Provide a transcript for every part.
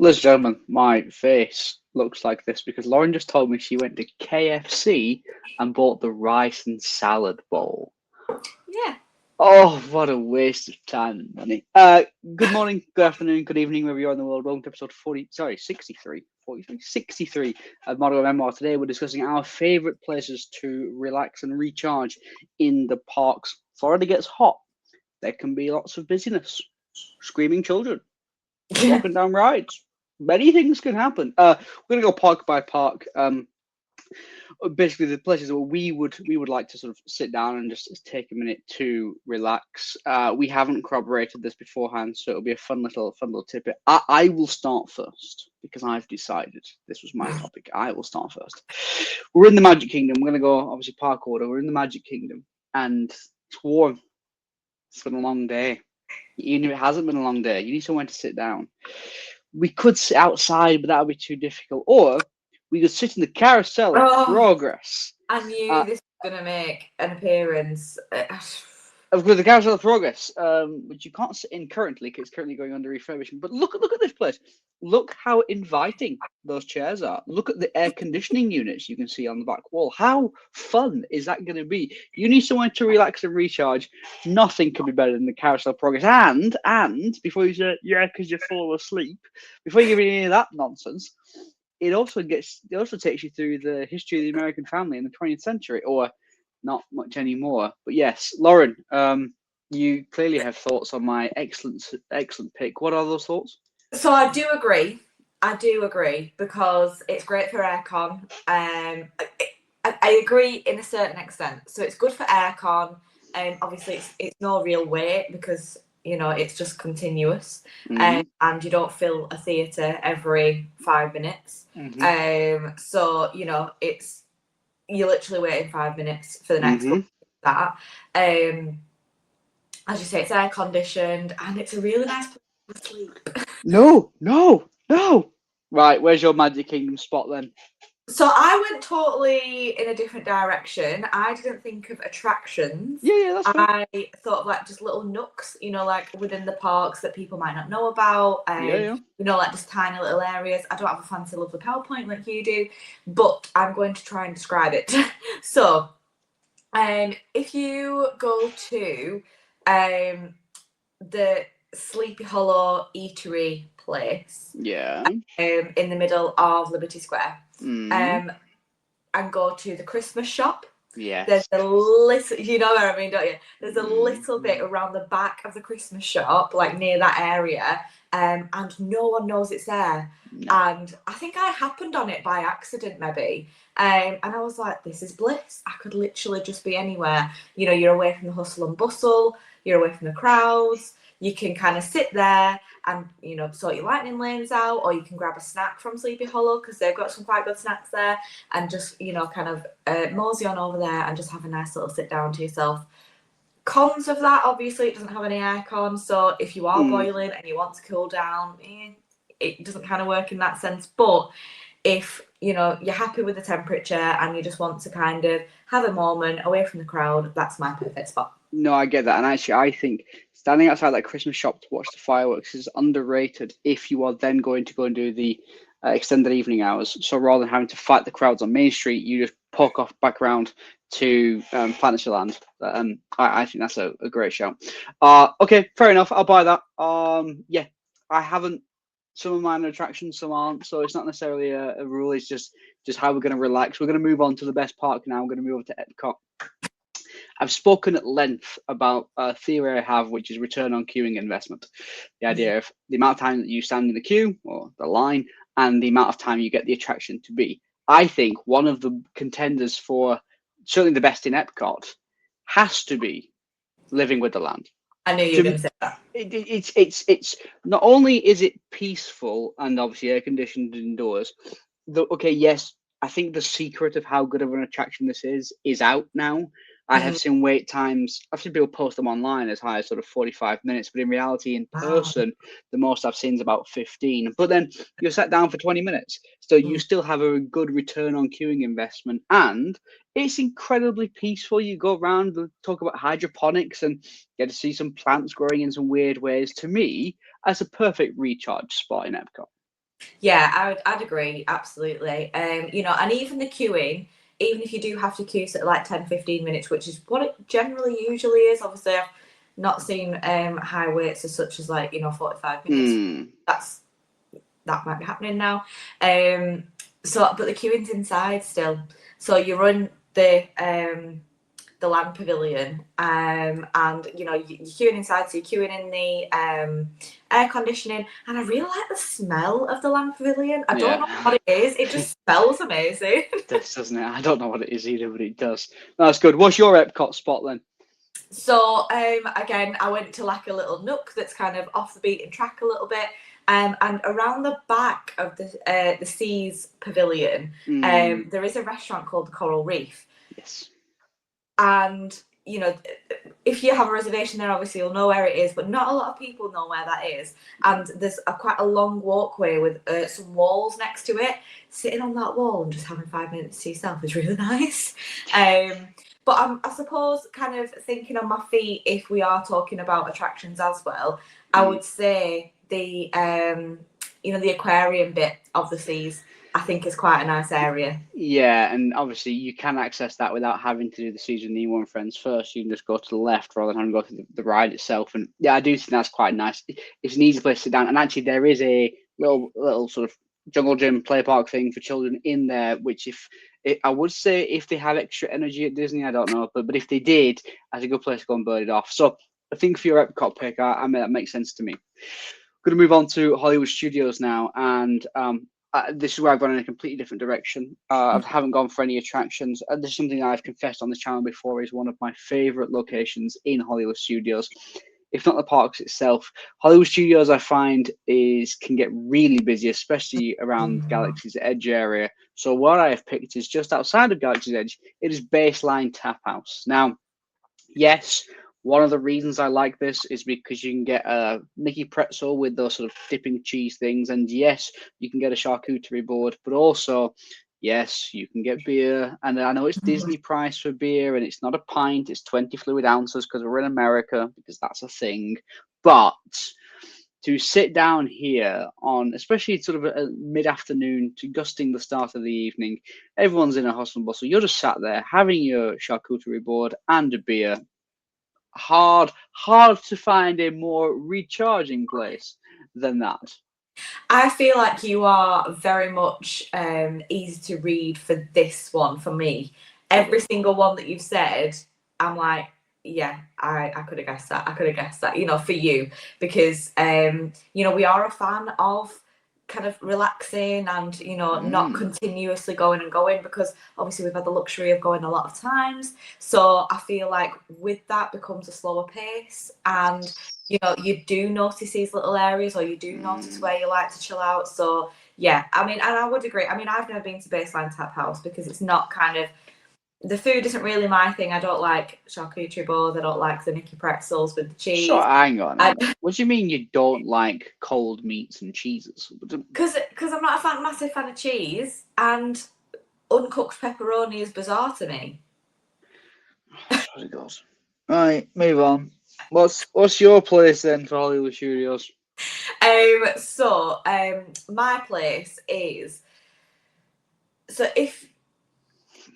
Ladies and gentlemen, my face looks like this because Lauren just told me she went to KFC and bought the rice and salad bowl. Yeah. Oh, what a waste of time and money. Good morning, good afternoon, good evening, wherever you are in the world. Welcome to episode 63 of Monorail Memoirs. Today we're discussing our favourite places to relax and recharge in the parks. Florida gets hot. There can be lots of busyness, screaming children, walking down rides. Many things can happen. We're gonna go park by park. Basically, the places that we would like to sort of sit down and just take a minute to relax. We haven't corroborated this beforehand, so it'll be a fun little tidbit. I will start first because I've decided this was my topic. I will start first. We're in the Magic Kingdom. We're gonna go obviously park order. We're in the Magic Kingdom, and it's warm. It's been a long day. Even if it hasn't been a long day, you need somewhere to sit down. We could sit outside, but that would be too difficult. Or we could sit in the Carousel of Progress. I knew this was going to make an appearance. Of course, the Carousel of Progress, which you can't sit in currently because it's currently going under refurbishment. But look at this place. Look how inviting those chairs are. Look at the air conditioning units you can see on the back wall. How fun is that going to be? You need somewhere to relax and recharge. Nothing could be better than the Carousel of Progress. And before you say, yeah, because you're full asleep, before you give me any of that nonsense, it also takes you through the history of the American family in the 20th century, or not much anymore. But yes, Lauren, you clearly have thoughts on my excellent pick. What are those thoughts? So I do agree because it's great for aircon. I agree in a certain extent. So it's good for aircon. Obviously it's no real weight because it's just continuous, and you don't fill a theatre every 5 minutes. So it's you're literally waiting 5 minutes for the next one. That as you say, it's air conditioned and it's a really nice place to sleep. No. Right, where's your Magic Kingdom spot then? So I went totally in a different direction. I didn't think of attractions. Yeah, that's fine. I thought of like just little nooks, like within the parks that people might not know about. Like just tiny little areas. I don't have a fancy lovely PowerPoint like you do, but I'm going to try and describe it. So, if you go to the Sleepy Hollow Eatery place, in the middle of Liberty Square, and go to the Christmas shop. Yeah. There's a little, you know what I mean, don't you? There's a little bit around the back of the Christmas shop, like near that area, and no one knows it's there. No. And I think I happened on it by accident, maybe. And I was like, this is bliss. I could literally just be anywhere. You're away from the hustle and bustle. You're away from the crowds. You can kind of sit there and, sort your lightning lanes out, or you can grab a snack from Sleepy Hollow because they've got some quite good snacks there, and just, kind of mosey on over there and just have a nice little sit down to yourself. Cons of that, obviously, it doesn't have any aircon, so if you are boiling and you want to cool down, it doesn't kind of work in that sense. But if, you're happy with the temperature and you just want to kind of have a moment away from the crowd, that's my perfect spot. No, I get that. And actually, I think standing outside that Christmas shop to watch the fireworks is underrated if you are then going to go and do the extended evening hours. So rather than having to fight the crowds on Main Street, you just poke off back around to Fantasyland. I think that's a great shout. Okay, fair enough. I'll buy that. Yeah, I haven't. Some of mine are attractions, some aren't. So it's not necessarily a rule. It's just how we're going to relax. We're going to move on to the best park now. We're going to move over to Epcot. I've spoken at length about a theory I have, which is return on queuing investment. The idea of the amount of time that you stand in the queue or the line and the amount of time you get the attraction to be. I think one of the contenders for certainly the best in Epcot has to be Living with the Land. I knew you were going to say that. It's not only is it peaceful and obviously air conditioned indoors. Yes, I think the secret of how good of an attraction this is out now. I have seen wait times. I've seen people post them online as high as sort of 45 minutes, but in reality, in person, the most I've seen is about 15. But then you're sat down for 20 minutes, so you still have a good return on queuing investment, and it's incredibly peaceful. You go around and talk about hydroponics and get to see some plants growing in some weird ways. To me, that's a perfect recharge spot in Epcot. Yeah, I'd agree, absolutely. You know, and even the queuing, even if you do have to queue at like 10-15 minutes, which is what it generally usually is. Obviously, I've not seen high waits as such as like, you know, 45 minutes. That might be happening now. So but the queuing's inside still. So you run the land pavilion, and you know you're queuing inside, so you're queuing in the air conditioning, and I really like the smell of the land pavilion. I don't know what it is, it just smells amazing. It does, doesn't it? I don't know what it is either, but it does. That's good. What's your Epcot spot then? So again, I went to like a little nook that's kind of off the beaten track a little bit. And around the back of the Seas Pavilion, there is a restaurant called the Coral Reef. Yes. And, you know, if you have a reservation there, obviously you'll know where it is, but not a lot of people know where that is. And there's quite a long walkway with some walls next to it. Sitting on that wall and just having 5 minutes to yourself is really nice. But I suppose kind of thinking on my feet, if we are talking about attractions as well, I would say the, you know, the aquarium bit of the Seas, I think is quite a nice area. Yeah, and obviously you can access that without having to do the Seas with Nemo and Friends first. You can just go to the left rather than having to go to the ride itself. And yeah, I do think that's quite nice. It's an easy place to sit down. And actually, there is a little sort of jungle gym play park thing for children in there, which I would say if they had extra energy at Disney, I don't know, but if they did, that's a good place to go and burn it off. So I think for your Epcot pick, I mean, that makes sense to me. Going to move on to Hollywood Studios now, and this is where I've gone in a completely different direction. I haven't gone for any attractions. This is something that I've confessed on this channel before is one of my favorite locations in Hollywood Studios. If not the parks itself, Hollywood Studios I find can get really busy, especially around Galaxy's Edge area. So what I have picked is just outside of Galaxy's Edge. It is Baseline Tap House. Now, yes, one of the reasons I like this is because you can get a Mickey pretzel with those sort of dipping cheese things, and yes, you can get a charcuterie board, but also, yes, you can get beer. And I know it's Disney price for beer, and it's not a pint; it's 20 fluid ounces because we're in America, because that's a thing. But to sit down here on, especially sort of a mid-afternoon to gusting the start of the evening, everyone's in a hustle and bustle. You're just sat there having your charcuterie board and a beer. Hard to find a more recharging place than that. I feel like you are very much easy to read for this one for me. Every single one that you've said, I'm like, yeah, I could have guessed that. I could have guessed that, you know, for you, because you know, we are a fan of kind of relaxing and, you know, not continuously going and going, because obviously we've had the luxury of going a lot of times. So I feel like with that becomes a slower pace, and you know, you do notice these little areas, or you do notice where you like to chill out. So yeah, I mean, and I would agree. I mean, I've never been to Baseline Tap House because it's not kind of, the food isn't really my thing. I don't like charcuterie boards. I don't like the Mickey pretzels with the cheese. So hang on. What do you mean you don't like cold meats and cheeses? Because I'm not a massive fan of cheese, and uncooked pepperoni is bizarre to me. That's what it goes. Right, move on. What's your place then for Hollywood Studios? So my place is, so if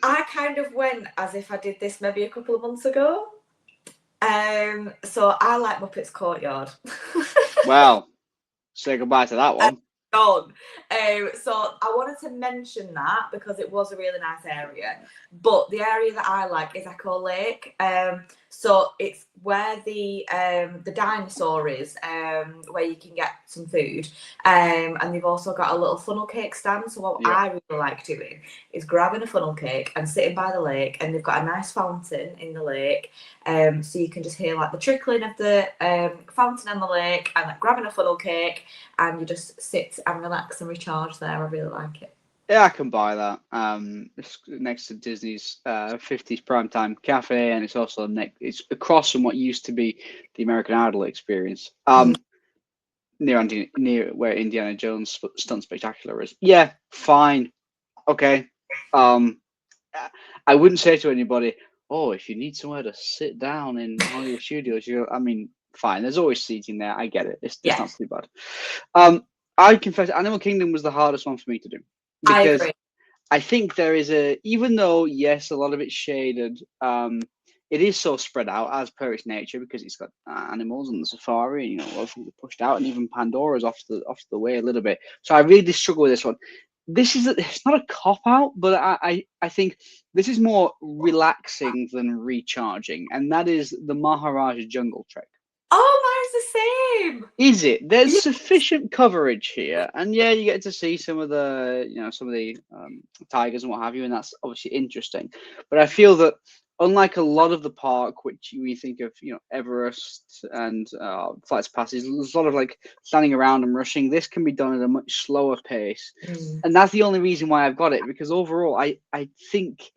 I kind of went as if I did this maybe a couple of months ago. So I like Muppets Courtyard. Well, say goodbye to that one. Gone. So I wanted to mention that because it was a really nice area. But the area that I like is Echo Lake. So it's where the dinosaur is, where you can get some food. And they've also got a little funnel cake stand. So what I really like doing is grabbing a funnel cake and sitting by the lake, and they've got a nice fountain in the lake. So you can just hear like the trickling of the fountain in the lake, and like, grabbing a funnel cake, and you just sit and relax and recharge there. I really like it. Yeah, I can buy that. It's next to Disney's 50s Primetime Cafe, and it's also it's across from what used to be the American Idol experience. Near where Indiana Jones Stunt Spectacular is. Yeah, fine, okay. I wouldn't say to anybody, "Oh, if you need somewhere to sit down in Hollywood Studios," I mean, fine. There's always seating there. I get it. It's not too bad. I confess, Animal Kingdom was the hardest one for me to do I because agree. I think there is even though yes, a lot of it's shaded, it is so spread out as per its nature because it's got animals and the safari, you know, a lot of things are pushed out, and even Pandora's off the way a little bit. So I really did struggle with this one. It's not a cop out, but I think this is more relaxing than recharging, and that is the Maharaja Jungle Trek. Oh, mine's the same. Is it? There's Yeah. sufficient coverage here, and yeah, you get to see some of the tigers and what have you, and that's obviously interesting. But I feel that unlike a lot of the park, which we think of, Everest and Flights of Passage, there's a lot of like standing around and rushing. This can be done at a much slower pace, and that's the only reason why I've got it, because overall, I think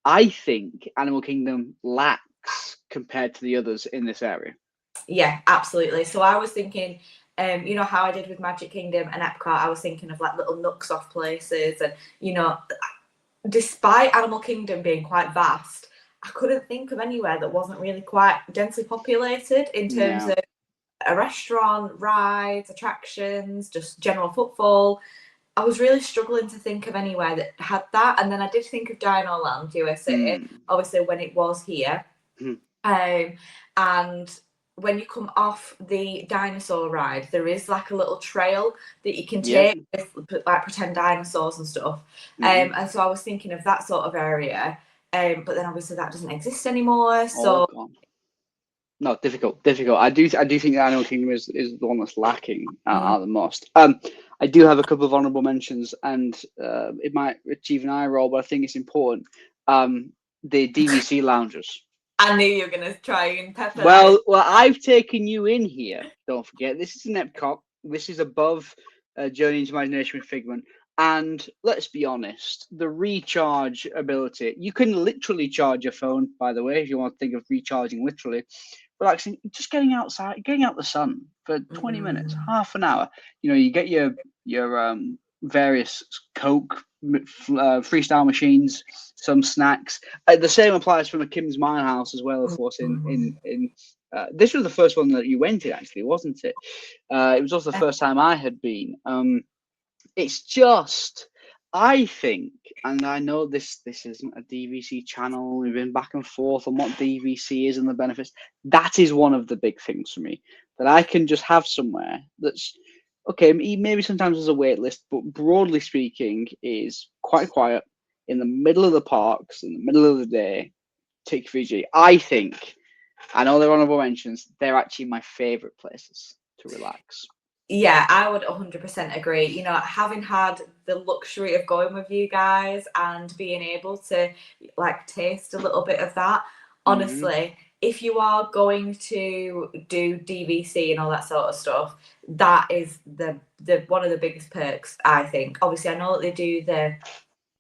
Animal Kingdom lacks compared to the others in this area. Yeah, absolutely. So I was thinking, you know how I did with Magic Kingdom and Epcot, I was thinking of like little nooks off places, and despite Animal Kingdom being quite vast, I couldn't think of anywhere that wasn't really quite densely populated in terms of a restaurant, rides, attractions, just general footfall. I was really struggling to think of anywhere that had that, and then I did think of Dino Land USA, obviously when it was here, and when you come off the dinosaur ride, there is like a little trail that you can take with like pretend dinosaurs and stuff. And so I was thinking of that sort of area. But then obviously that doesn't exist anymore. So no, difficult. I do think that Animal Kingdom is the one that's lacking out the most. I do have a couple of honourable mentions, and it might achieve an eye roll, but I think it's important. The DVC lounges. I knew you were going to try and pepper. Well, I've taken you in here. Don't forget, this is an Epcot. This is above Journey into Imagination with Figment. And let's be honest, the recharge ability, you can literally charge your phone, by the way, if you want to think of recharging literally. Relaxing, just getting outside, getting out the sun for 20 minutes, half an hour. You get your various Coke freestyle machines, some snacks. The same applies from a Kim's Mine House as well, of course. This was the first one that you went in, actually, wasn't it? It was also the first time I had been. It's just, I think, and I know this isn't a DVC channel, we've been back and forth on what DVC is and the benefits. That is one of the big things for me, that I can just have somewhere that's, okay, maybe sometimes there's a wait list, but broadly speaking, is quite quiet, in the middle of the parks, in the middle of the day, take Fiji. I think, I know they're honorable mentions, they're actually my favorite places to relax. Yeah, I would 100% agree. Having had the luxury of going with you guys and being able to like taste a little bit of that, honestly, if you are going to do DVC and all that sort of stuff, that is the one of the biggest perks, I think. Obviously, I know that they do the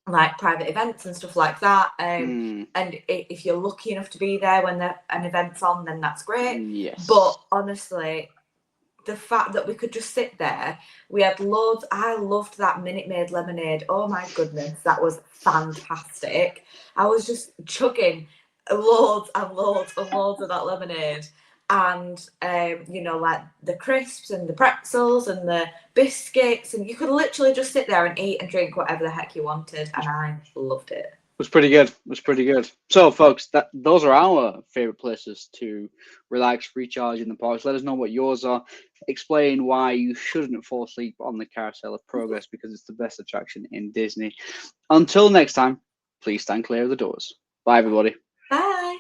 like private events and stuff like that, and if you're lucky enough to be there when an event's on, then that's great. Yes. But honestly, the fact that we could just sit there, we had loads. I loved that Minute Maid lemonade. Oh my goodness, that was fantastic. I was just chugging loads and loads and loads of that lemonade, and like the crisps and the pretzels and the biscuits, and you could literally just sit there and eat and drink whatever the heck you wanted, and I loved it. Was pretty good. So, folks, those are our favorite places to relax, recharge in the parks. Let us know what yours are. Explain why you shouldn't fall asleep on the Carousel of Progress, because it's the best attraction in Disney. Until next time, please stand clear of the doors. Bye, everybody. Bye.